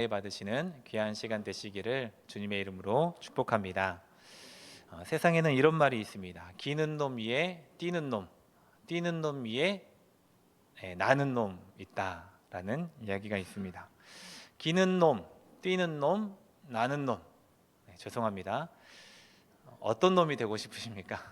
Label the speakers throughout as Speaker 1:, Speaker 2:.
Speaker 1: 받으시는 귀한 시간 되시기를 주님의 이름으로 축복합니다. 세상에는 이런 말이 있습니다. 기는 놈 위에 뛰는 놈, 뛰는 놈 위에 나는 놈 있다라는 이야기가 있습니다. 기는 놈, 뛰는 놈, 나는 놈. 죄송합니다. 어떤 놈이 되고 싶으십니까?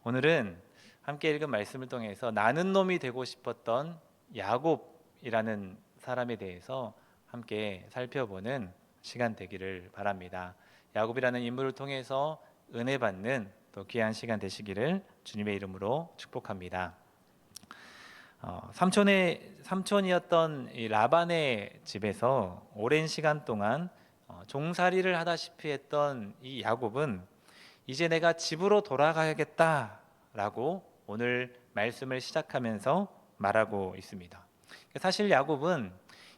Speaker 1: 오늘은 함께 읽은 말씀을 통해서 나는 놈이 되고 싶었던 야곱이라는 사람에 대해서 함께 살펴보는 시간 되기를 바랍니다. 야곱이라는 인물을 통해서 은혜 받는 또 귀한 시간 되시기를 주님의 이름으로 축복합니다. 삼촌이었던 이 라반의 집에서 오랜 시간 동안 종살이를 하다시피 했던 이 야곱은 이제 내가 집으로 돌아가야겠다라고 오늘 말씀을 시작하면서 말하고 있습니다. 사실 야곱은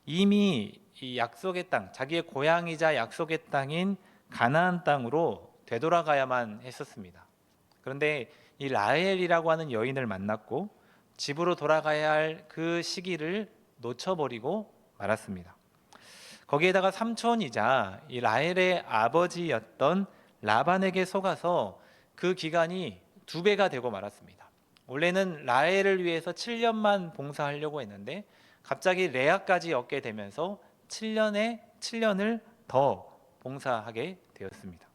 Speaker 1: 이미 이 약속의 땅, 자기의 고향이자 약속의 땅인 가나안 땅으로 되돌아가야만 했었습니다. 그런데 이 라헬이라고 하는 여인을 만났고 집으로 돌아가야 할 그 시기를 놓쳐버리고 말았습니다. 거기에다가 삼촌이자 이 라헬의 아버지였던 라반에게 속아서 그 기간이 2배가 되고 말았습니다. 원래는 라헬을 위해서 7년만 봉사하려고 했는데 갑자기 레아까지 얻게 되면서 7년을 더 봉사하게 되었습니다.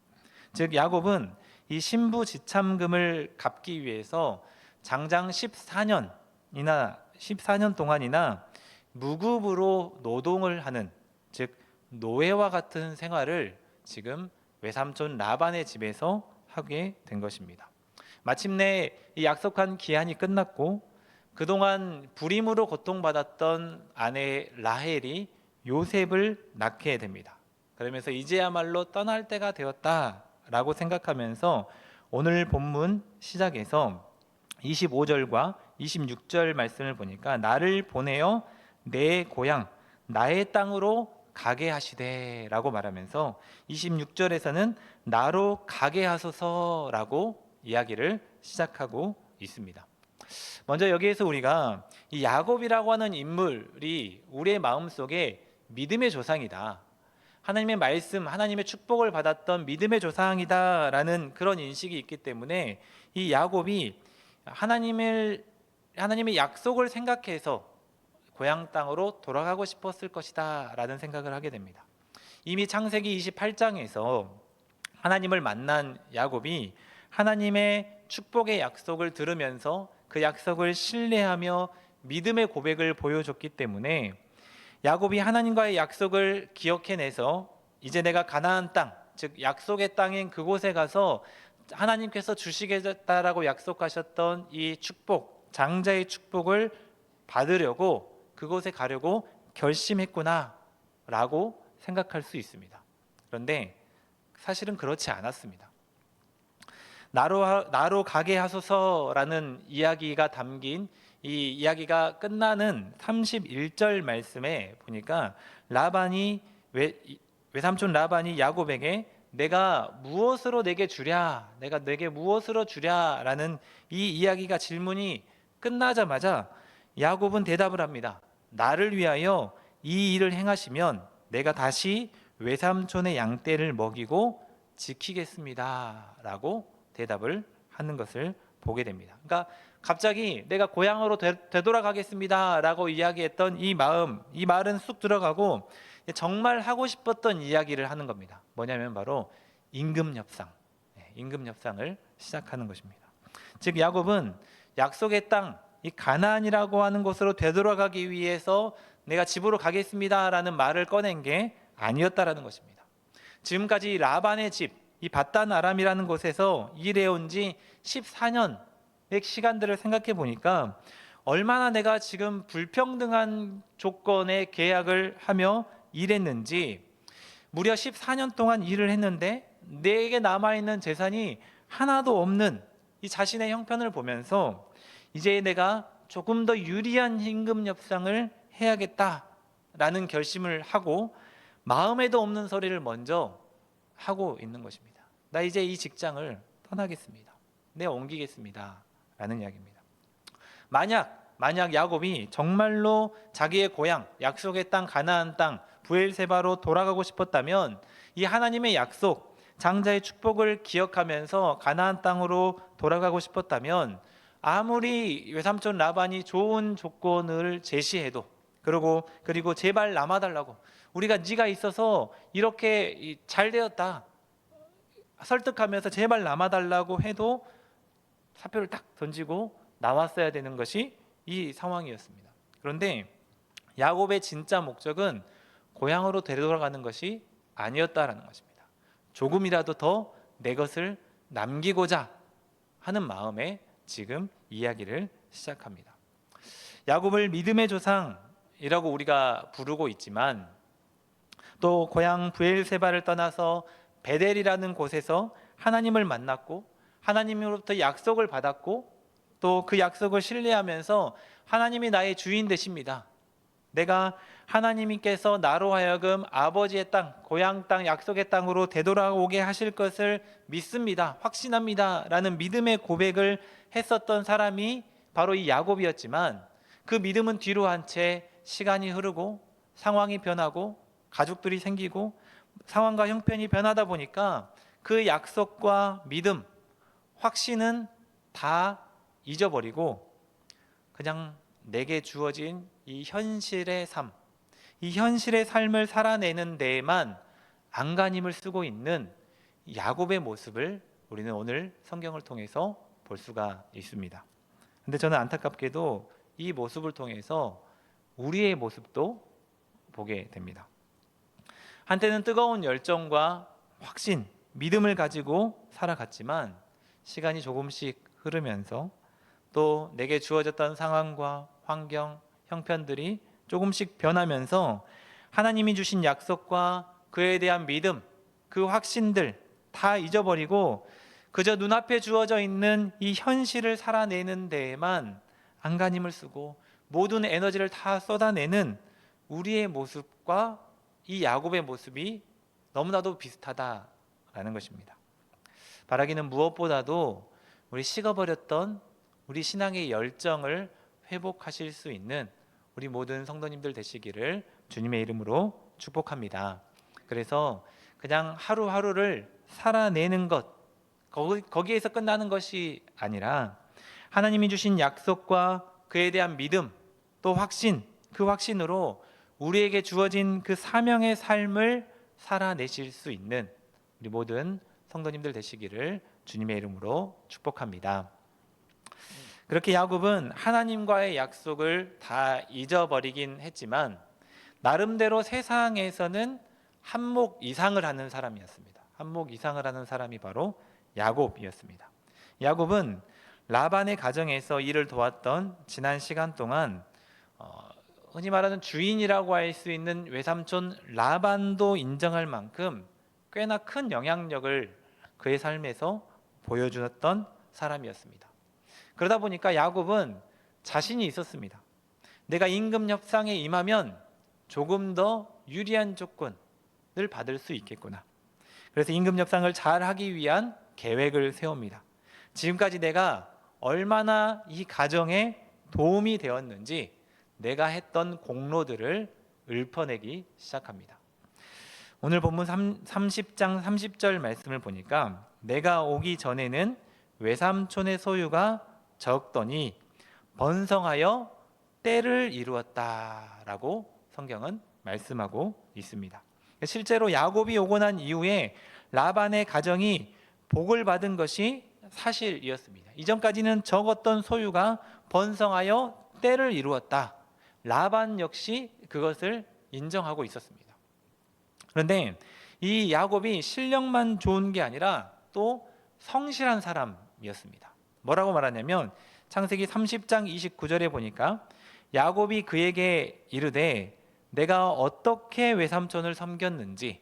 Speaker 1: 즉 야곱은 이 신부 지참금을 갚기 위해서 장장 14년 동안이나 무급으로 노동을 하는, 즉 노예와 같은 생활을 지금 외삼촌 라반의 집에서 하게 된 것입니다. 마침내 이 약속한 기한이 끝났고 그동안 불임으로 고통받았던 아내 라헬이 요셉을 낳게 됩니다. 그러면서 이제야말로 떠날 때가 되었다라고 생각하면서 오늘 본문 시작에서 25절과 26절 말씀을 보니까 나를 보내어 내 고향 나의 땅으로 가게 하시되 라고 말하면서 26절에서는 나로 가게 하소서라고 이야기를 시작하고 있습니다. 먼저 여기에서 우리가 이 야곱이라고 하는 인물이 우리의 마음속에 믿음의 조상이다, 하나님의 말씀, 하나님의 축복을 받았던 믿음의 조상이다 라는 그런 인식이 있기 때문에 이 야곱이 하나님의 약속을 생각해서 고향 땅으로 돌아가고 싶었을 것이다 라는 생각을 하게 됩니다. 이미 창세기 28장에서 하나님을 만난 야곱이 하나님의 축복의 약속을 들으면서 그 약속을 신뢰하며 믿음의 고백을 보여줬기 때문에 야곱이 하나님과의 약속을 기억해내서 이제 내가 가나안 땅, 즉 약속의 땅인 그곳에 가서 하나님께서 주시겠다라고 약속하셨던 이 축복, 장자의 축복을 받으려고 그곳에 가려고 결심했구나 라고 생각할 수 있습니다. 그런데 사실은 그렇지 않았습니다. 나로 가게 하소서라는 이야기가 담긴 이 이야기가 끝나는 31절 말씀에 보니까 외삼촌 라반이 야곱에게 내가 무엇으로 내게 주랴, 내가 내게 무엇으로 주랴라는 이 이야기가 질문이 끝나자마자 야곱은 대답을 합니다. 나를 위하여 이 일을 행하시면 내가 다시 외삼촌의 양떼를 먹이고 지키겠습니다 라고 대답을 하는 것을 보게 됩니다. 그러니까 갑자기 내가 고향으로 되돌아가겠습니다 라고 이야기했던 이 말은 쑥 들어가고 정말 하고 싶었던 이야기를 하는 겁니다. 뭐냐면 바로 임금협상을 시작하는 것입니다. 즉 야곱은 약속의 땅, 이 가나안이라고 하는 곳으로 되돌아가기 위해서 내가 집으로 가겠습니다 라는 말을 꺼낸 게 아니었다라는 것입니다. 지금까지 라반의 집, 이 밧단 아람이라는 곳에서 일해온 지 14년의 시간들을 생각해 보니까 얼마나 내가 지금 불평등한 조건의 계약을 하며 일했는지, 무려 14년 동안 일을 했는데 내게 남아있는 재산이 하나도 없는 이 자신의 형편을 보면서 이제 내가 조금 더 유리한 임금 협상을 해야겠다라는 결심을 하고 마음에도 없는 소리를 먼저 하고 있는 것입니다. 나 이제 이 직장을 떠나겠습니다. 내가 옮기겠습니다 라는 이야기입니다. 만약 만약 야곱이 정말로 자기의 고향, 약속의 땅 가나안 땅 브엘세바로 돌아가고 싶었다면 이 하나님의 약속, 장자의 축복을 기억하면서 가나안 땅으로 돌아가고 싶었다면 아무리 외삼촌 라반이 좋은 조건을 제시해도 그리고 제발 남아달라고, 우리가 네가 있어서 이렇게 잘 되었다 설득하면서 제발 남아달라고 해도 사표를 딱 던지고 나왔어야 되는 것이 이 상황이었습니다. 그런데 야곱의 진짜 목적은 고향으로 되돌아가는 것이 아니었다라는 것입니다. 조금이라도 더 내 것을 남기고자 하는 마음에 지금 이야기를 시작합니다. 야곱을 믿음의 조상이라고 우리가 부르고 있지만 또 고향 브엘세바를 떠나서 베델이라는 곳에서 하나님을 만났고 하나님으로부터 약속을 받았고 또 그 약속을 신뢰하면서 하나님이 나의 주인 되십니다. 내가 하나님께서 나로 하여금 아버지의 땅, 고향 땅, 약속의 땅으로 되돌아오게 하실 것을 믿습니다. 확신합니다. 라는 믿음의 고백을 했었던 사람이 바로 이 야곱이었지만 그 믿음은 뒤로 한 채 시간이 흐르고 상황이 변하고 가족들이 생기고 상황과 형편이 변하다 보니까 그 약속과 믿음, 확신은 다 잊어버리고 그냥 내게 주어진 이 현실의 삶, 이 현실의 삶을 살아내는 데에만 안간힘을 쓰고 있는 야곱의 모습을 우리는 오늘 성경을 통해서 볼 수가 있습니다. 근데 저는 안타깝게도 이 모습을 통해서 우리의 모습도 보게 됩니다. 한때는 뜨거운 열정과 확신, 믿음을 가지고 살아갔지만 시간이 조금씩 흐르면서 또 내게 주어졌던 상황과 환경, 형편들이 조금씩 변하면서 하나님이 주신 약속과 그에 대한 믿음, 그 확신들 다 잊어버리고 그저 눈앞에 주어져 있는 이 현실을 살아내는 데에만 안간힘을 쓰고 모든 에너지를 다 쏟아내는 우리의 모습과 이 야곱의 모습이 너무나도 비슷하다라는 것입니다. 바라기는 무엇보다도 우리 식어버렸던 우리 신앙의 열정을 회복하실 수 있는 우리 모든 성도님들 되시기를 주님의 이름으로 축복합니다. 그래서 그냥 하루하루를 살아내는 것, 거기에서 끝나는 것이 아니라 하나님이 주신 약속과 그에 대한 믿음, 또 확신, 그 확신으로 우리에게 주어진 그 사명의 삶을 살아내실 수 있는 우리 모든 성도님들 되시기를 주님의 이름으로 축복합니다. 그렇게 야곱은 하나님과의 약속을 다 잊어버리긴 했지만 나름대로 세상에서는 한몫 이상을 하는 사람이었습니다. 한몫 이상을 하는 사람이 바로 야곱이었습니다. 야곱은 라반의 가정에서 일을 도왔던 지난 시간 동안 흔히 말하는 주인이라고 할 수 있는 외삼촌 라반도 인정할 만큼 꽤나 큰 영향력을 그의 삶에서 보여주었던 사람이었습니다. 그러다 보니까 야곱은 자신이 있었습니다. 내가 임금 협상에 임하면 조금 더 유리한 조건을 받을 수 있겠구나. 그래서 임금 협상을 잘 하기 위한 계획을 세웁니다. 지금까지 내가 얼마나 이 가정에 도움이 되었는지 내가 했던 공로들을 읊어내기 시작합니다. 오늘 본문 30장 30절 말씀을 보니까 내가 오기 전에는 외삼촌의 소유가 적더니 번성하여 때를 이루었다라고 성경은 말씀하고 있습니다. 실제로 야곱이 오고 난 이후에 라반의 가정이 복을 받은 것이 사실이었습니다. 이전까지는 적었던 소유가 번성하여 때를 이루었다. 라반 역시 그것을 인정하고 있었습니다. 그런데 이 야곱이 실력만 좋은 게 아니라 또 성실한 사람이었습니다. 뭐라고 말하냐면 창세기 30장 29절에 보니까 야곱이 그에게 이르되 내가 어떻게 외삼촌을 섬겼는지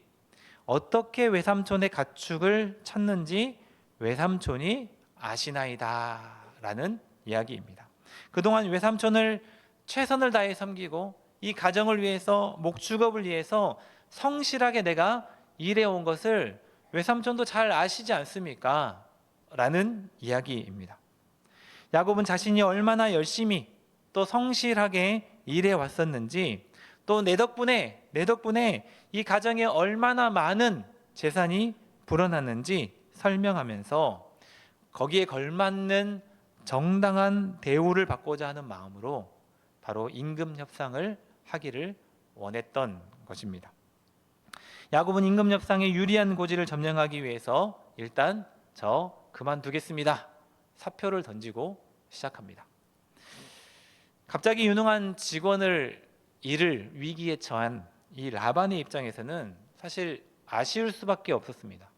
Speaker 1: 어떻게 외삼촌의 가축을 찾는지 외삼촌이 아시나이다 라는 이야기입니다. 그동안 외삼촌을 최선을 다해 섬기고 이 가정을 위해서 목축업을 위해서 성실하게 내가 일해온 것을 외삼촌도 잘 아시지 않습니까? 라는 이야기입니다. 야곱은 자신이 얼마나 열심히 또 성실하게 일해 왔었는지, 또 내 덕분에 이 가정에 얼마나 많은 재산이 불어났는지 설명하면서 거기에 걸맞는 정당한 대우를 받고자 하는 마음으로 바로 임금 협상을 하기를 원했던 것입니다. 야곱은 임금 협상에 유리한 고지를 점령하기 위해서 일단 저 그만두겠습니다. 사표를 던지고 시작합니다. 갑자기 유능한 직원을 잃을 위기에 처한 이 라반의 입장에서는 사실 아쉬울 수밖에 없었습니다.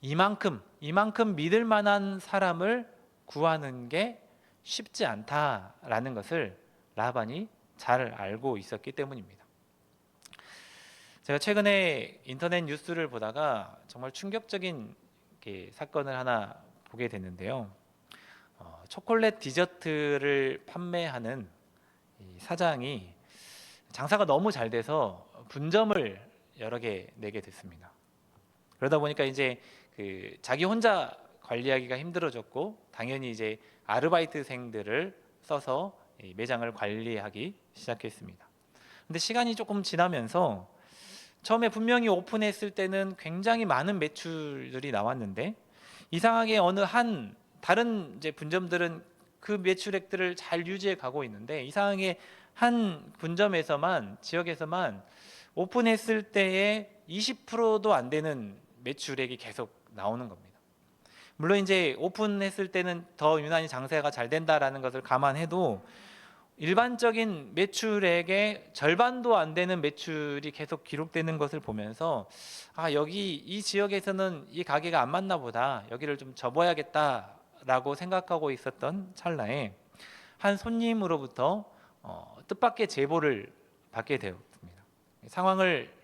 Speaker 1: 이만큼 믿을 만한 사람을 구하는 게 쉽지 않다라는 것을 라반이 잘 알고 있었기 때문입니다. 제가 최근에 인터넷 뉴스를 보다가 정말 충격적인 사건을 하나 보게 됐는데요. 초콜릿 디저트를 판매하는 이 사장이 장사가 너무 잘 돼서 분점을 여러 개 내게 됐습니다. 그러다 보니까 이제 자기 혼자 관리하기가 힘들어졌고, 당연히 이제 아르바이트생들을 써서 이 매장을 관리하기 시작했습니다. 근데 시간이 조금 지나면서 처음에 분명히 오픈했을 때는 굉장히 많은 매출들이 나왔는데, 이상하게 어느 한 다른 이제 분점들은 그 매출액들을 잘 유지해 가고 있는데, 이상하게 한 분점에서만, 지역에서만 오픈했을 때에 20%도 안 되는 매출액이 계속 나오는 겁니다. 물론 이제 오픈했을 때는 더 유난히 장사가 잘 된다라는 것을 감안해도 일반적인 매출액의 절반도 안 되는 매출이 계속 기록되는 것을 보면서, 여기 이 지역에서는 이 가게가 안 맞나 보다, 여기를 좀 접어야겠다라고 생각하고 있었던 찰나에 한 손님으로부터 뜻밖의 제보를 받게 되었습니다.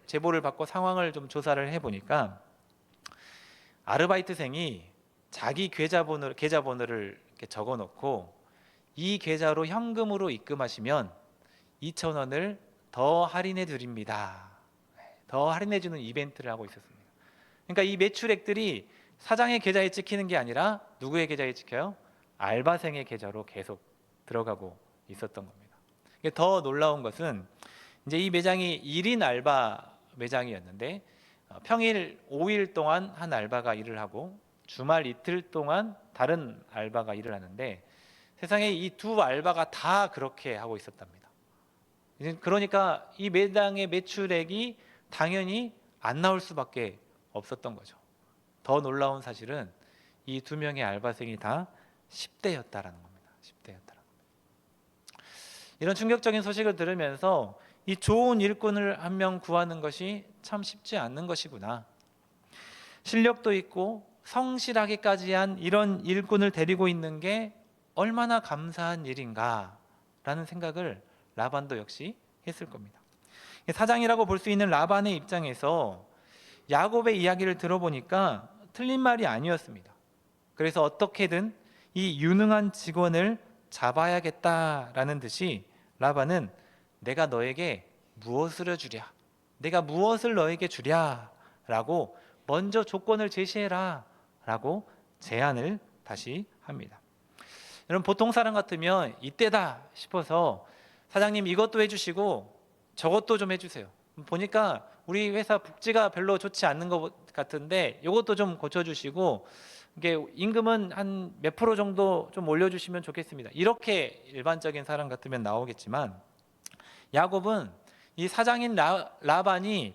Speaker 1: 제보를 받고 상황을 좀 조사를 해보니까, 아르바이트생이 자기 계좌번호를 이렇게 적어놓고 이 계좌로 현금으로 입금하시면 2,000원을 더 할인해 드립니다. 더 할인해 주는 이벤트를 하고 있었습니다. 그러니까 이 매출액들이 사장의 계좌에 찍히는 게 아니라 누구의 계좌에 찍혀요? 알바생의 계좌로 계속 들어가고 있었던 겁니다. 더 놀라운 것은, 이제 이 매장이 1인 알바 매장이었는데 평일 5일 동안 한 알바가 일을 하고 주말 이틀 동안 다른 알바가 일을 하는데, 세상에 이 두 알바가 다 그렇게 하고 있었답니다. 그러니까 이 매장의 매출액이 당연히 안 나올 수밖에 없었던 거죠. 더 놀라운 사실은 이 두 명의 알바생이 다 10대였다라는 겁니다. 10대였다라는 겁니다. 이런 충격적인 소식을 들으면서 이 좋은 일꾼을 한 명 구하는 것이 참 쉽지 않는 것이구나. 실력도 있고 성실하기까지 한 이런 일꾼을 데리고 있는 게 얼마나 감사한 일인가라는 생각을 라반도 역시 했을 겁니다. 사장이라고 볼 수 있는 라반의 입장에서 야곱의 이야기를 들어보니까 틀린 말이 아니었습니다. 그래서 어떻게든 이 유능한 직원을 잡아야겠다라는 듯이 라반은 내가 너에게 무엇을 주랴, 내가 무엇을 너에게 주랴 라고 먼저 조건을 제시해라 라고 제안을 다시 합니다. 여러분, 보통 사람 같으면 이때다 싶어서 사장님 이것도 해주시고 저것도 좀 해주세요. 보니까 우리 회사 복지가 별로 좋지 않는 것 같은데 이것도 좀 고쳐주시고, 이게 임금은 한 몇 프로 정도 좀 올려주시면 좋겠습니다. 이렇게 일반적인 사람 같으면 나오겠지만, 야곱은 이 사장인 라반이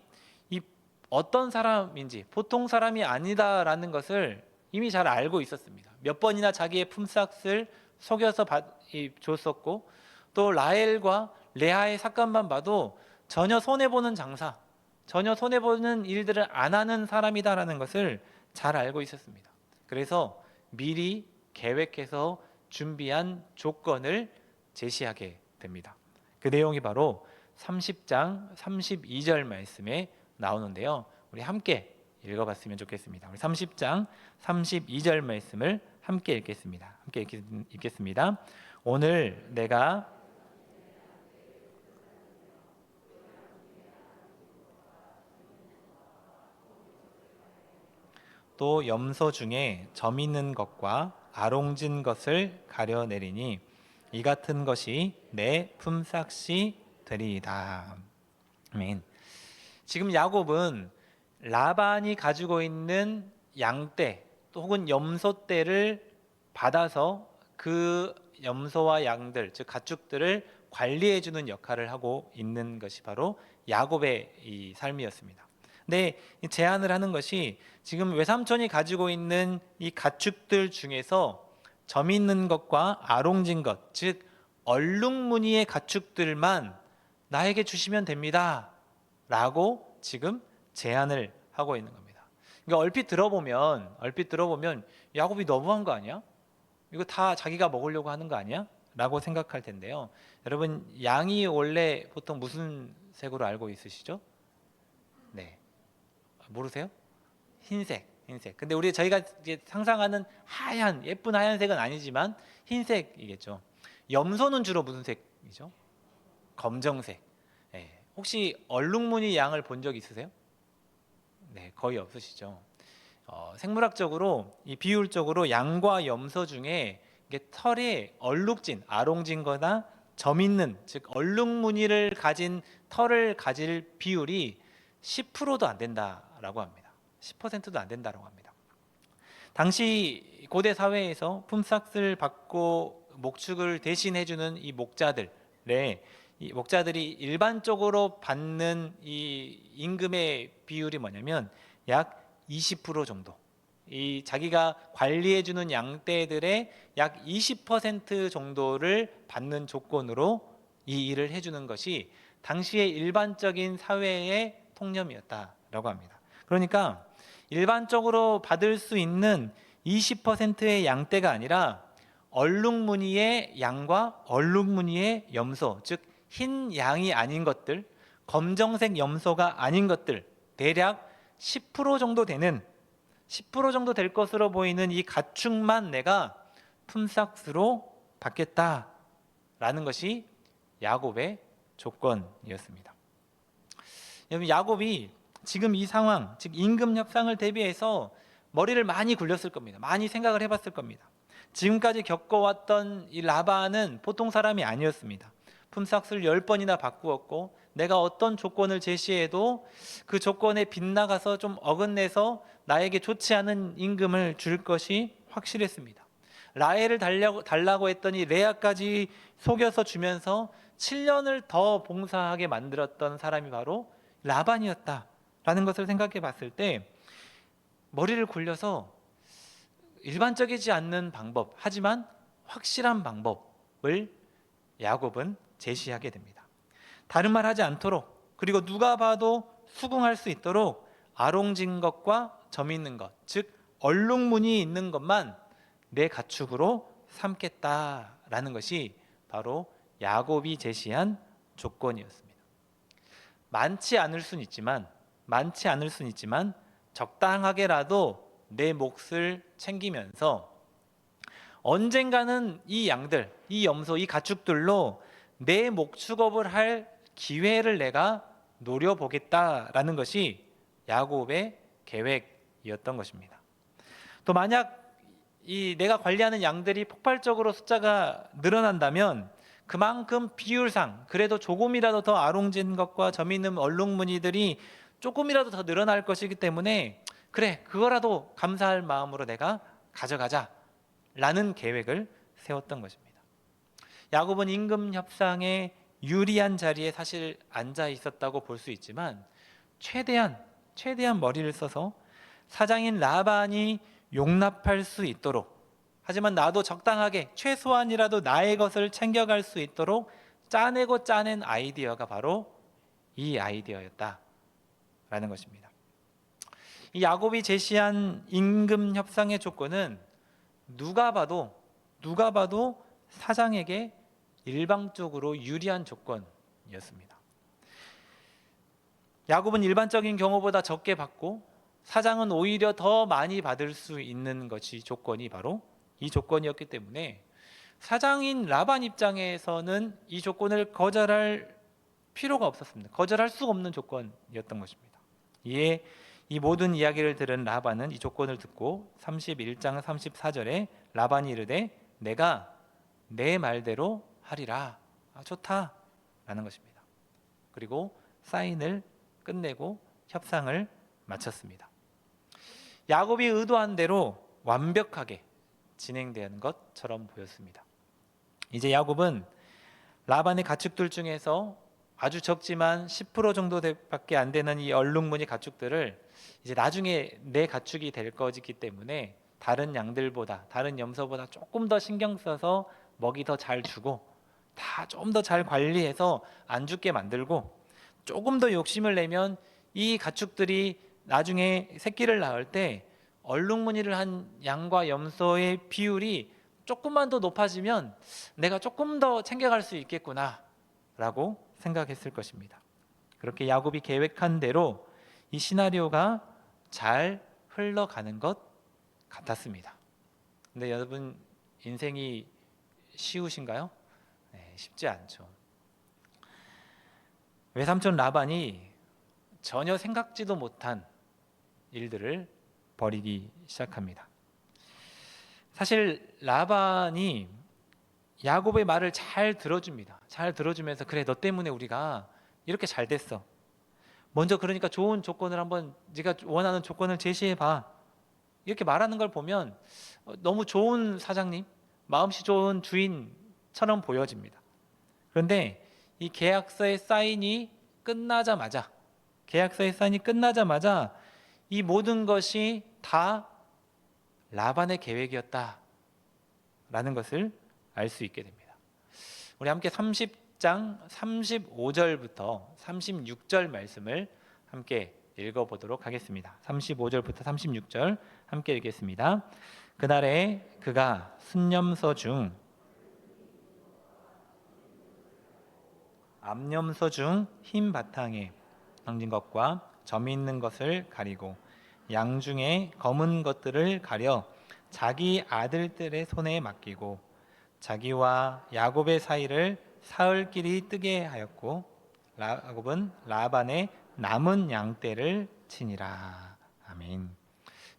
Speaker 1: 이 어떤 사람인지 보통 사람이 아니다라는 것을 이미 잘 알고 있었습니다. 몇 번이나 자기의 품삯을 속여서 줬었고, 또 라헬과 레아의 사건만 봐도 전혀 손해보는 장사, 전혀 손해보는 일들을 안 하는 사람이다라는 것을 잘 알고 있었습니다. 그래서 미리 계획해서 준비한 조건을 제시하게 됩니다. 그 내용이 바로 30장 32절 말씀에 나오는데요, 우리 함께 읽어봤으면 좋겠습니다. 우리 30장 32절 말씀을 함께 읽겠습니다. 함께 읽겠습니다. 오늘 내가 또 염소 중에 점 있는 것과 아롱진 것을 가려내리니 이 같은 것이 내 품삯이 되리이다. 아멘. 지금 야곱은 라반이 가지고 있는 양떼 또 혹은 염소떼를 받아서 그 염소와 양들 즉 가축들을 관리해 주는 역할을 하고 있는 것이 바로 야곱의 이 삶이었습니다. 근데 제안을 하는 것이 지금 외삼촌이 가지고 있는 이 가축들 중에서 점 있는 것과 아롱진 것, 즉 얼룩무늬의 가축들만 나에게 주시면 됩니다 라고 지금 제안을 하고 있는 겁니다. 그러니까 얼핏 들어보면 야곱이 너무한 거 아니야? 이거 다 자기가 먹으려고 하는 거 아니야? 라고 생각할 텐데요. 여러분, 양이 원래 보통 무슨 색으로 알고 있으시죠? 네, 모르세요? 흰색. 근데 저희가 이제 상상하는 하얀 예쁜 하얀색은 아니지만 흰색이겠죠. 염소는 주로 무슨 색이죠? 검정색. 네. 혹시 얼룩무늬 양을 본 적 있으세요? 네, 거의 없으시죠. 생물학적으로 이 비율적으로 양과 염소 중에 이게 털에 얼룩진, 아롱진거나 점 있는 즉 얼룩무늬를 가진 털을 가질 비율이 10%도 안 된다라고 합니다. 10%도 안 된다라고 합니다. 당시 고대 사회에서 품삯을 받고 목축을 대신해주는 이 목자들이 일반적으로 받는 이 임금의 비율이 뭐냐면 약 20% 정도. 이 자기가 관리해주는 양떼들의 약 20% 정도를 받는 조건으로 이 일을 해주는 것이 당시의 일반적인 사회의 통념이었다라고 합니다. 그러니까 일반적으로 받을 수 있는 20%의 양떼가 아니라 얼룩무늬의 양과 얼룩무늬의 염소, 즉 흰 양이 아닌 것들, 검정색 염소가 아닌 것들, 대략 10% 정도 될 것으로 보이는 이 가축만 내가 품삯으로 받겠다라는 것이 야곱의 조건이었습니다. 여러분, 야곱이 지금 이 상황, 즉 임금 협상을 대비해서 머리를 많이 굴렸을 겁니다. 많이 생각을 해봤을 겁니다. 지금까지 겪어왔던 이 라반은 보통 사람이 아니었습니다. 품삯을 10번이나 바꾸었고 내가 어떤 조건을 제시해도 그 조건에 빗나가서 좀 어긋내서 나에게 좋지 않은 임금을 줄 것이 확실했습니다. 라헬을 달라고 했더니 레아까지 속여서 주면서 7년을 더 봉사하게 만들었던 사람이 바로 라반이었다라는 것을 생각해 봤을 때 머리를 굴려서 일반적이지 않는 방법, 하지만 확실한 방법을 야곱은 제시하게 됩니다. 다른 말 하지 않도록, 그리고 누가 봐도 수긍할 수 있도록 아롱진 것과 점 있는 것, 즉 얼룩무늬 있는 것만 내 가축으로 삼겠다라는 것이 바로 야곱이 제시한 조건이었습니다. 많지 않을 수는 있지만 적당하게라도 내 몫을 챙기면서 언젠가는 이 양들, 이 염소, 이 가축들로 내 목축업을 할 기회를 내가 노려보겠다라는 것이 야곱의 계획이었던 것입니다. 또 만약 이 내가 관리하는 양들이 폭발적으로 숫자가 늘어난다면 그만큼 비율상 그래도 조금이라도 더 아롱진 것과 점 있는 얼룩무늬들이 조금이라도 더 늘어날 것이기 때문에 그래, 그거라도 감사할 마음으로 내가 가져가자 라는 계획을 세웠던 것입니다. 야곱은 임금 협상에 유리한 자리에 사실 앉아 있었다고 볼 수 있지만 최대한 머리를 써서 사장인 라반이 용납할 수 있도록, 하지만 나도 적당하게 최소한이라도 나의 것을 챙겨갈 수 있도록 짜낸 아이디어가 바로 이 아이디어였다라는 것입니다. 이 야곱이 제시한 임금 협상의 조건은 누가 봐도 사장에게 일방적으로 유리한 조건이었습니다. 야곱은 일반적인 경우보다 적게 받고 사장은 오히려 더 많이 받을 수 있는 것이 조건이 바로 이 조건이었기 때문에 사장인 라반 입장에서는 이 조건을 거절할 필요가 없었습니다. 거절할 수 없는 조건이었던 것입니다. 이에 이 모든 이야기를 들은 라반은 이 조건을 듣고 31장 34절에 라반이 이르되 내가 내 말대로 하리라. 좋다 라는 것입니다. 그리고 사인을 끝내고 협상을 마쳤습니다. 야곱이 의도한 대로 완벽하게 진행되는 것처럼 보였습니다. 이제 야곱은 라반의 가축들 중에서 아주 적지만 10% 정도밖에 안 되는 이 얼룩무늬 가축들을 이제 나중에 내 가축이 될 거기 때문에 다른 양들보다, 다른 염소보다 조금 더 신경 써서 먹이 더 잘 주고 다 좀 더 잘 관리해서 안 죽게 만들고, 조금 더 욕심을 내면 이 가축들이 나중에 새끼를 낳을 때 얼룩무늬를 한 양과 염소의 비율이 조금만 더 높아지면 내가 조금 더 챙겨갈 수 있겠구나 라고 생각했을 것입니다. 그렇게 야곱이 계획한 대로 이 시나리오가 잘 흘러가는 것 같았습니다. 근데 여러분, 인생이 쉬우신가요? 네, 쉽지 않죠. 외삼촌 라반이 전혀 생각지도 못한 일들을 벌이기 시작합니다. 사실 라반이 야곱의 말을 잘 들어줍니다. 잘 들어주면서 그래, 너 때문에 우리가 이렇게 잘 됐어. 먼저 그러니까 좋은 조건을 한번, 네가 원하는 조건을 제시해봐. 이렇게 말하는 걸 보면 너무 좋은 사장님, 마음씨 좋은 주인처럼 보여집니다. 그런데 이 계약서의 사인이 끝나자마자 이 모든 것이 다 라반의 계획이었다라는 것을 알 수 있게 됩니다. 우리 함께 30장 35절부터 36절 말씀을 함께 읽어보도록 하겠습니다. 35절부터 36절 함께 읽겠습니다. 그날에 그가 순염소 중 암염소 중 흰 바탕에 얹은 것과 점이 있는 것을 가리고 양 중에 검은 것들을 가려 자기 아들들의 손에 맡기고 자기와 야곱의 사이를 사흘길이 뜨게 하였고 야곱은 라반의 남은 양떼를 치니라. 아멘.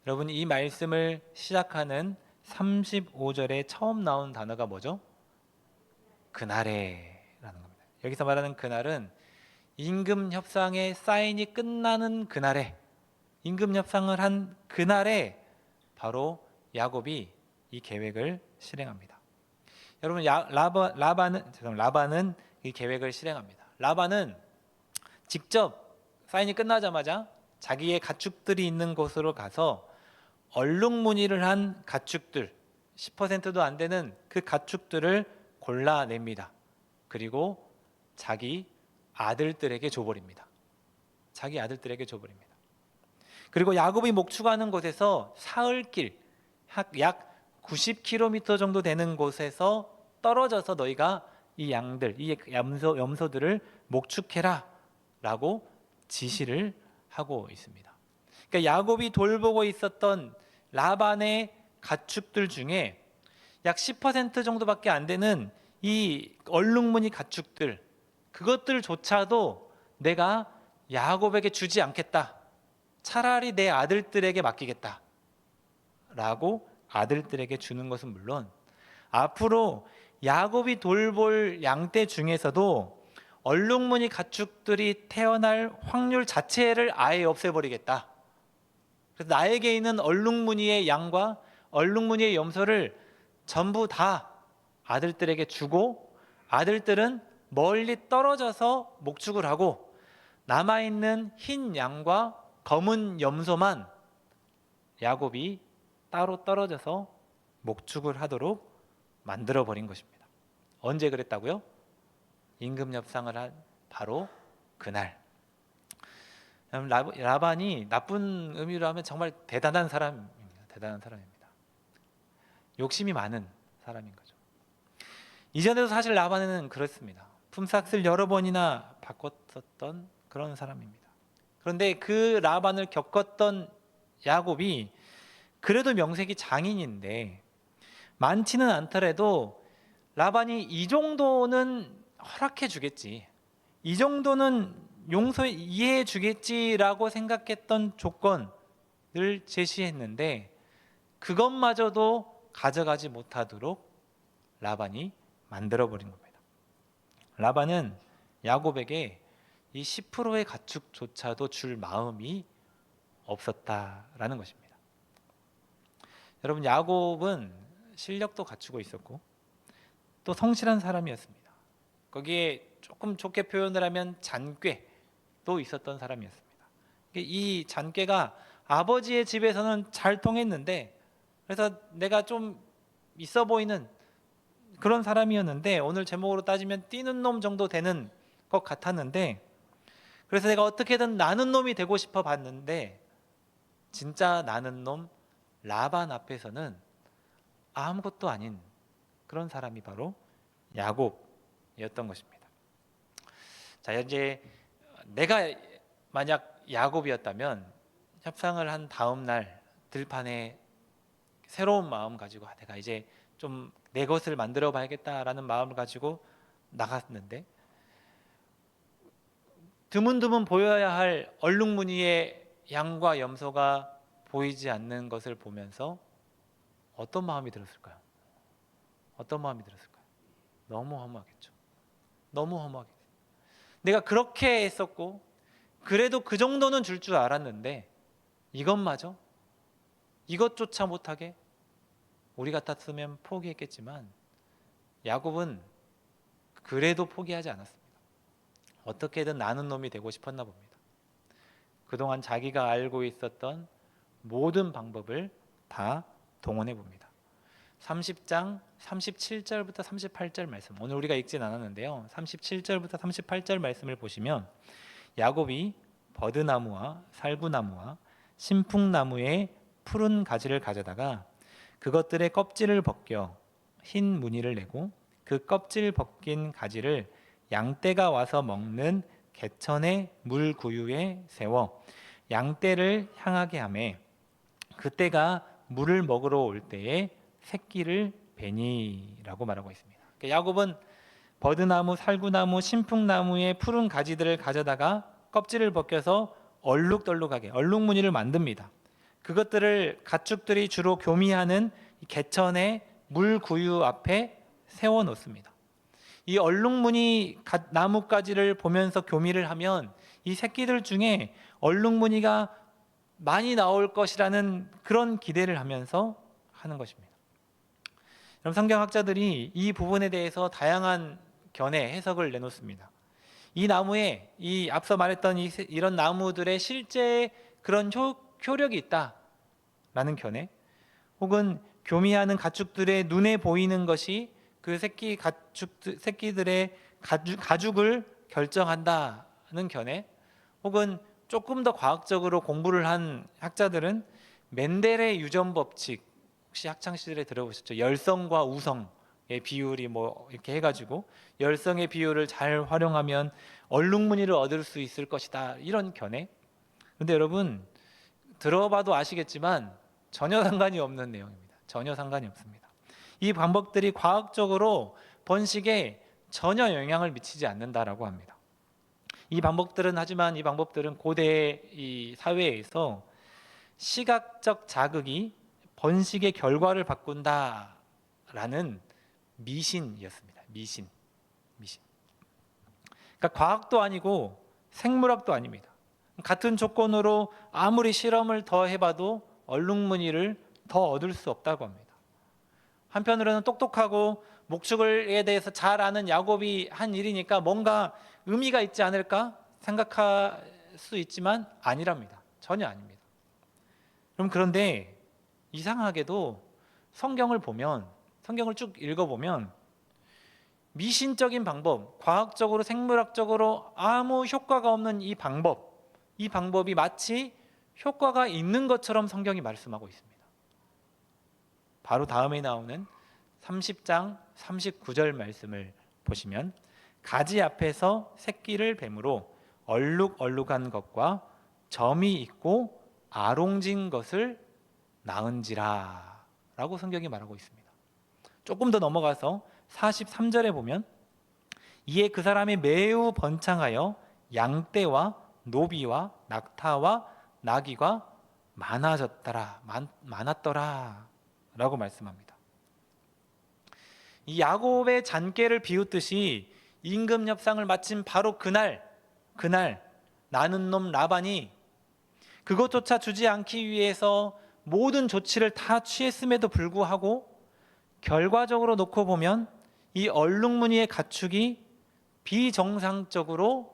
Speaker 1: 여러분, 이 말씀을 시작하는 35절에 처음 나온 단어가 뭐죠? 그날에 라는 겁니다. 여기서 말하는 그날은 임금 협상의 사인이 끝나는 그날에, 임금 협상을 한 그날에 바로 야곱이 이 계획을 실행합니다. 여러분, 라반은 이 계획을 실행합니다. 라반은 직접 사인이 끝나자마자 자기의 가축들이 있는 곳으로 가서 얼룩무늬를 한 가축들, 10%도 안 되는 그 가축들을 골라냅니다. 그리고 자기 아들들에게 줘버립니다. 그리고 야곱이 목축하는 곳에서 사흘길, 약 90km 정도 되는 곳에서 떨어져서 너희가 이 양들, 이 염소들을 목축해라 라고 지시를 하고 있습니다. 그러니까 야곱이 돌보고 있었던 라반의 가축들 중에 약 10% 정도밖에 안 되는 이 얼룩무늬 가축들, 그것들조차도 내가 야곱에게 주지 않겠다, 차라리 내 아들들에게 맡기겠다 라고 아들들에게 주는 것은 물론 앞으로 야곱이 돌볼 양떼 중에서도 얼룩무늬 가축들이 태어날 확률 자체를 아예 없애버리겠다. 그래서 나에게 있는 얼룩무늬의 양과 얼룩무늬의 염소를 전부 다 아들들에게 주고 아들들은 멀리 떨어져서 목축을 하고 남아있는 흰 양과 검은 염소만 야곱이 따로 떨어져서 목축을 하도록 만들어버린 것입니다. 언제 그랬다고요? 임금 협상을 한 바로 그날. 라반이 나쁜 의미로 하면 정말 대단한 사람입니다. 욕심이 많은 사람인 거죠. 이전에도 사실 라반은 그렇습니다. 품삯을 여러 번이나 바꿨었던 그런 사람입니다. 그런데 그 라반을 겪었던 야곱이 그래도 명색이 장인인데 많지는 않더라도 라반이 이 정도는 허락해 주겠지, 이 정도는 이해해 주겠지라고 생각했던 조건을 제시했는데 그것마저도 가져가지 못하도록 라반이 만들어버린 겁니다. 라반은 야곱에게 이 10%의 가축조차도 줄 마음이 없었다라는 것입니다. 여러분, 야곱은 실력도 갖추고 있었고 또 성실한 사람이었습니다. 거기에 조금 좋게 표현을 하면 잔꾀도 있었던 사람이었습니다. 이 잔꾀가 아버지의 집에서는 잘 통했는데, 그래서 내가 좀 있어 보이는 그런 사람이었는데, 오늘 제목으로 따지면 뛰는 놈 정도 되는 것 같았는데, 그래서 내가 어떻게든 나는 놈이 되고 싶어 봤는데, 진짜 나는 놈 라반 앞에서는 아무것도 아닌 그런 사람이 바로 야곱이었던 것입니다. 자, 이제 내가 만약 야곱이었다면 협상을 한 다음 날 들판에 새로운 마음 가지고 내가 이제 좀 내 것을 만들어 봐야겠다라는 마음을 가지고 나갔는데, 드문드문 보여야 할 얼룩무늬의 양과 염소가 보이지 않는 것을 보면서 어떤 마음이 들었을까요? 어떤 마음이 들었을까요? 너무 허무하겠죠. 너무 허무하겠죠. 내가 그렇게 했었고 그래도 그 정도는 줄 줄 알았는데 이것마저, 이것조차 못하게, 우리 같았으면 포기했겠지만 야곱은 그래도 포기하지 않았습니다. 어떻게든 나는 놈이 되고 싶었나 봅니다. 그동안 자기가 알고 있었던 모든 방법을 다 동원해 봅니다. 30장 37절부터 38절 말씀, 오늘 우리가 읽진 않았는데요, 37절부터 38절 말씀을 보시면 야곱이 버드나무와 살구나무와 신풍나무의 푸른 가지를 가져다가 그것들의 껍질을 벗겨 흰 무늬를 내고 그 껍질 벗긴 가지를 양떼가 와서 먹는 개천의 물구유에 세워 양떼를 향하게 하매 그때가 물을 먹으러 올 때에 새끼를 베니라고 말하고 있습니다. 야곱은 버드나무, 살구나무, 신풍나무의 푸른 가지들을 가져다가 껍질을 벗겨서 얼룩덜룩하게 얼룩무늬를 만듭니다. 그것들을 가축들이 주로 교미하는 개천의 물구유 앞에 세워놓습니다. 이 얼룩무늬 나뭇가지를 보면서 교미를 하면 이 새끼들 중에 얼룩무늬가 많이 나올 것이라는 그런 기대를 하면서 하는 것입니다. 그럼 성경학자들이 이 부분에 대해서 다양한 견해, 해석을 내놓습니다. 이 나무에, 이 앞서 말했던 이런 나무들의 실제 그런 효력이 있다라는 견해, 혹은 교미하는 가축들의 눈에 보이는 것이 그 새끼들의 가죽을 결정한다는 견해, 혹은 조금 더 과학적으로 공부를 한 학자들은 멘델의 유전 법칙, 혹시 학창 시절에 들어보셨죠? 열성과 우성의 비율이 뭐 이렇게 해가지고 열성의 비율을 잘 활용하면 얼룩무늬를 얻을 수 있을 것이다, 이런 견해. 근데 여러분, 들어봐도 아시겠지만 전혀 상관이 없는 내용입니다. 전혀 상관이 없습니다. 이 방법들이 과학적으로 번식에 전혀 영향을 미치지 않는다라고 합니다. 하지만 이 방법들은 고대 이 사회에서 시각적 자극이 번식의 결과를 바꾼다라는 미신이었습니다. 미신. 그러니까 과학도 아니고 생물학도 아닙니다. 같은 조건으로 아무리 실험을 더 해봐도 얼룩무늬를 더 얻을 수 없다고 합니다. 한편으로는 똑똑하고 목축에 대해서 잘 아는 야곱이 한 일이니까 뭔가 의미가 있지 않을까 생각할 수 있지만 아니랍니다. 전혀 아닙니다. 그런데 이상하게도 성경을 쭉 읽어보면 미신적인 방법, 과학적으로 생물학적으로 아무 효과가 없는 이 방법이 마치 효과가 있는 것처럼 성경이 말씀하고 있습니다. 바로 다음에 나오는 30장 39절 말씀을 보시면 가지 앞에서 새끼를 뱀으로 얼룩얼룩한 것과 점이 있고 아롱진 것을 낳은지라 라고 성경이 말하고 있습니다. 조금 더 넘어가서 43절에 보면 이에 그 사람이 매우 번창하여 양떼와 노비와 낙타와 나귀가 많았더라 라고 말씀합니다. 이 야곱의 잔꾀를 비웃듯이 임금 협상을 마친 바로 그날 나는 놈 라반이 그것조차 주지 않기 위해서 모든 조치를 다 취했음에도 불구하고 결과적으로 놓고 보면 이 얼룩무늬의 가축이 비정상적으로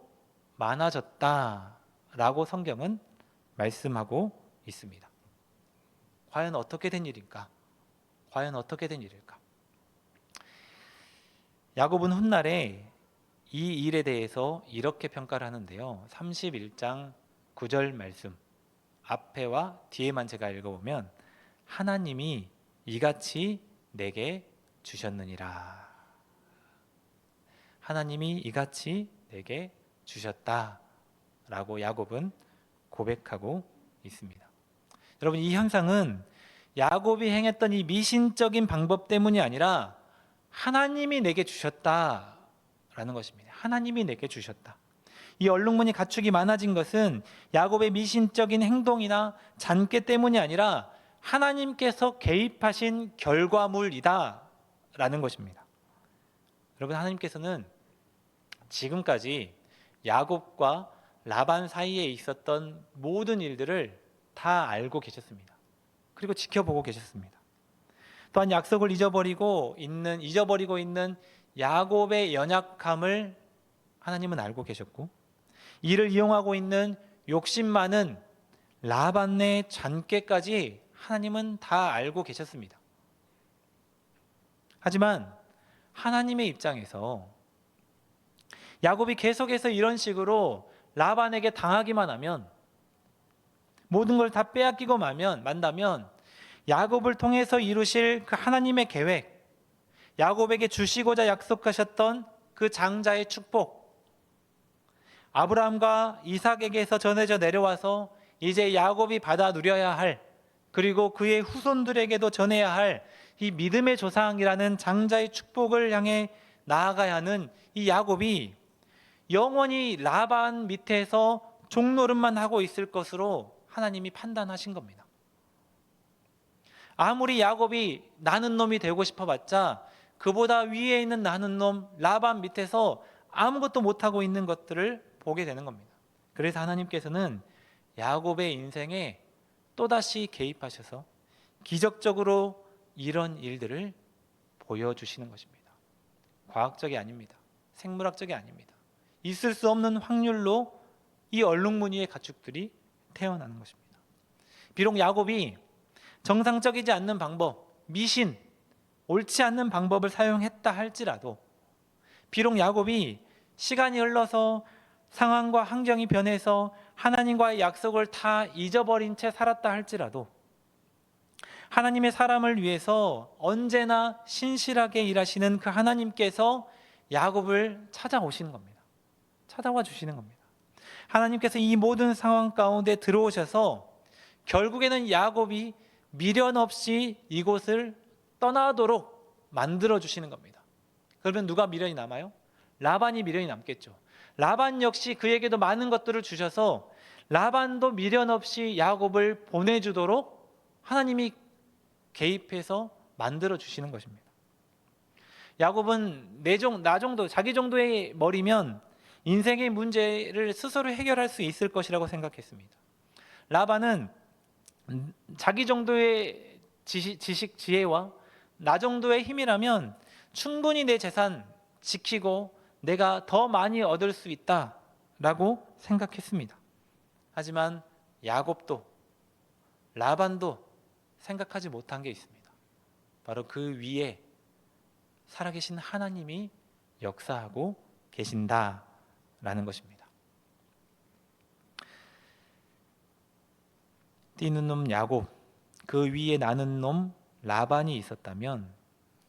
Speaker 1: 많아졌다라고 성경은 말씀하고 있습니다. 과연 어떻게 된 일일까? 과연 어떻게 된 일일까? 야곱은 훗날에 이 일에 대해서 이렇게 평가를 하는데요. 31장 9절 말씀 앞에와 뒤에만 제가 읽어보면 하나님이 이같이 내게 주셨느니라. 하나님이 이같이 내게 주셨다라고 야곱은 고백하고 있습니다. 여러분, 이 현상은 야곱이 행했던 이 미신적인 방법 때문이 아니라 하나님이 내게 주셨다라는 것입니다. 하나님이 내게 주셨다. 이 얼룩무늬 가축이 많아진 것은 야곱의 미신적인 행동이나 잔꾀 때문이 아니라 하나님께서 개입하신 결과물이다라는 것입니다. 여러분, 하나님께서는 지금까지 야곱과 라반 사이에 있었던 모든 일들을 다 알고 계셨습니다. 그리고 지켜보고 계셨습니다. 또한 약속을 잊어버리고 있는 야곱의 연약함을 하나님은 알고 계셨고, 이를 이용하고 있는 욕심 많은 라반의 잔꾀까지 하나님은 다 알고 계셨습니다. 하지만 하나님의 입장에서 야곱이 계속해서 이런 식으로 라반에게 당하기만 하면, 모든 걸 다 빼앗기고 만다면 야곱을 통해서 이루실 그 하나님의 계획, 야곱에게 주시고자 약속하셨던 그 장자의 축복, 아브라함과 이삭에게서 전해져 내려와서 이제 야곱이 받아 누려야 할, 그리고 그의 후손들에게도 전해야 할 이 믿음의 조상이라는 장자의 축복을 향해 나아가야 하는 이 야곱이 영원히 라반 밑에서 종노릇만 하고 있을 것으로 하나님이 판단하신 겁니다. 아무리 야곱이 나는 놈이 되고 싶어봤자 그보다 위에 있는 나는 놈 라반 밑에서 아무것도 못하고 있는 것들을 보게 되는 겁니다. 그래서 하나님께서는 야곱의 인생에 또다시 개입하셔서 기적적으로 이런 일들을 보여주시는 것입니다. 과학적이 아닙니다. 생물학적이 아닙니다. 있을 수 없는 확률로 이 얼룩무늬의 가축들이 태어나는 것입니다. 비록 야곱이 정상적이지 않는 방법, 미신, 옳지 않는 방법을 사용했다 할지라도, 비록 야곱이 시간이 흘러서 상황과 환경이 변해서 하나님과의 약속을 다 잊어버린 채 살았다 할지라도 하나님의 사람을 위해서 언제나 신실하게 일하시는 그 하나님께서 야곱을 찾아오시는 겁니다. 찾아와 주시는 겁니다. 하나님께서 이 모든 상황 가운데 들어오셔서 결국에는 야곱이 미련 없이 이곳을 떠나도록 만들어 주시는 겁니다. 그러면 누가 미련이 남아요? 라반이 미련이 남겠죠. 라반 역시 그에게도 많은 것들을 주셔서 라반도 미련 없이 야곱을 보내주도록 하나님이 개입해서 만들어 주시는 것입니다. 야곱은 나 정도, 자기 정도의 머리면 인생의 문제를 스스로 해결할 수 있을 것이라고 생각했습니다. 라반은 자기 정도의 지식, 지혜와 나 정도의 힘이라면 충분히 내 재산 지키고 내가 더 많이 얻을 수 있다라고 생각했습니다. 하지만 야곱도 라반도 생각하지 못한 게 있습니다. 바로 그 위에 살아계신 하나님이 역사하고 계신다라는 것입니다. 뛰는 놈 야곱, 그 위에 나는 놈 라반이 있었다면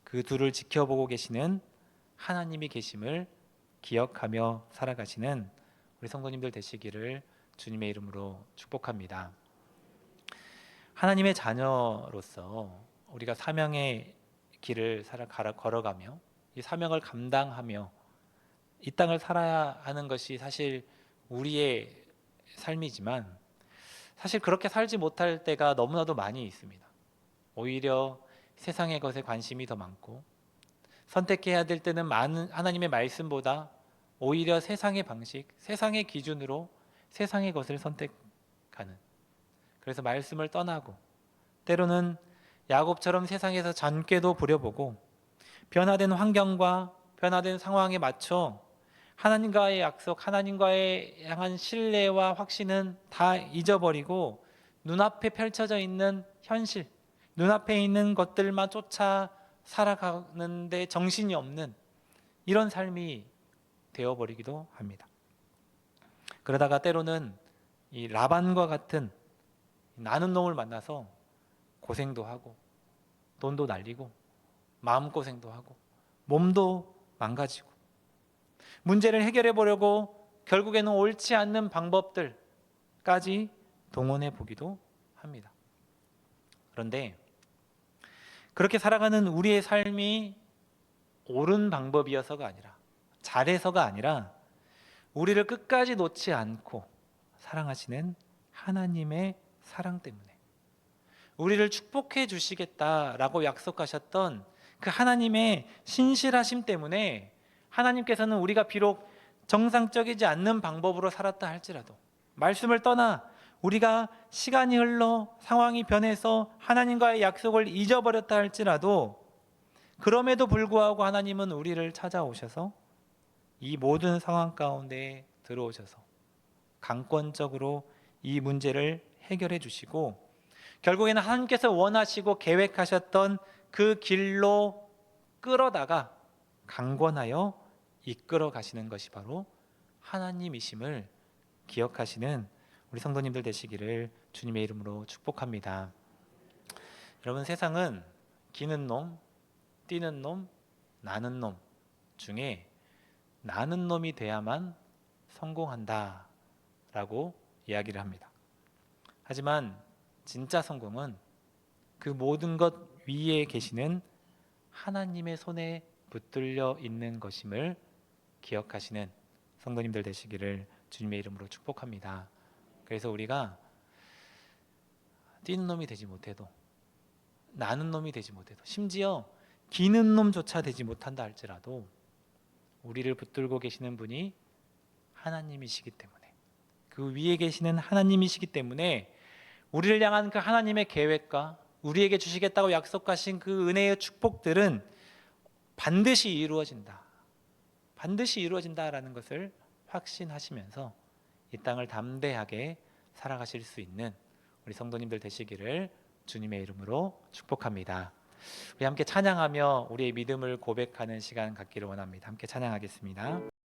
Speaker 1: 그 둘을 지켜보고 계시는 하나님이 계심을 기억하며 살아가시는 우리 성도님들 되시기를 주님의 이름으로 축복합니다. 하나님의 자녀로서 우리가 사명의 길을 걸어가며 이 사명을 감당하며 이 땅을 살아야 하는 것이 사실 우리의 삶이지만, 사실 그렇게 살지 못할 때가 너무나도 많이 있습니다. 오히려 세상의 것에 관심이 더 많고 선택해야 될 때는 많은 하나님의 말씀보다 오히려 세상의 방식, 세상의 기준으로 세상의 것을 선택하는, 그래서 말씀을 떠나고 때로는 야곱처럼 세상에서 잔꾀도 부려보고 변화된 환경과 변화된 상황에 맞춰 하나님과의 약속, 하나님과의 향한 신뢰와 확신은 다 잊어버리고 눈앞에 펼쳐져 있는 현실, 눈앞에 있는 것들만 쫓아 살아가는데 정신이 없는 이런 삶이 되어버리기도 합니다. 그러다가 때로는 이 라반과 같은 나는 놈을 만나서 고생도 하고 돈도 날리고 마음고생도 하고 몸도 망가지고 문제를 해결해 보려고 결국에는 옳지 않는 방법들까지 동원해 보기도 합니다. 그런데 그렇게 살아가는 우리의 삶이 옳은 방법이어서가 아니라, 잘해서가 아니라 우리를 끝까지 놓지 않고 사랑하시는 하나님의 사랑 때문에, 우리를 축복해 주시겠다라고 약속하셨던 그 하나님의 신실하심 때문에 하나님께서는 우리가 비록 정상적이지 않는 방법으로 살았다 할지라도, 말씀을 떠나 우리가 시간이 흘러 상황이 변해서 하나님과의 약속을 잊어버렸다 할지라도, 그럼에도 불구하고 하나님은 우리를 찾아오셔서 이 모든 상황 가운데 들어오셔서 강권적으로 이 문제를 해결해 주시고, 결국에는 하나님께서 원하시고 계획하셨던 그 길로 끌어다가 강권하여 이끌어 가시는 것이 바로 하나님이심을 기억하시는 우리 성도님들 되시기를 주님의 이름으로 축복합니다. 여러분, 세상은 기는 놈, 뛰는 놈, 나는 놈 중에 나는 놈이 돼야만 성공한다 라고 이야기를 합니다. 하지만 진짜 성공은 그 모든 것 위에 계시는 하나님의 손에 붙들려 있는 것임을 기억하시는 성도님들 되시기를 주님의 이름으로 축복합니다. 그래서 우리가 뛰는 놈이 되지 못해도, 나는 놈이 되지 못해도, 심지어 기는 놈조차 되지 못한다 할지라도 우리를 붙들고 계시는 분이 하나님이시기 때문에, 그 위에 계시는 하나님이시기 때문에 우리를 향한 그 하나님의 계획과 우리에게 주시겠다고 약속하신 그 은혜의 축복들은 반드시 이루어진다, 반드시 이루어진다라는 것을 확신하시면서 이 땅을 담대하게 살아가실 수 있는 우리 성도님들 되시기를 주님의 이름으로 축복합니다. 우리 함께 찬양하며 우리의 믿음을 고백하는 시간 갖기를 원합니다. 함께 찬양하겠습니다.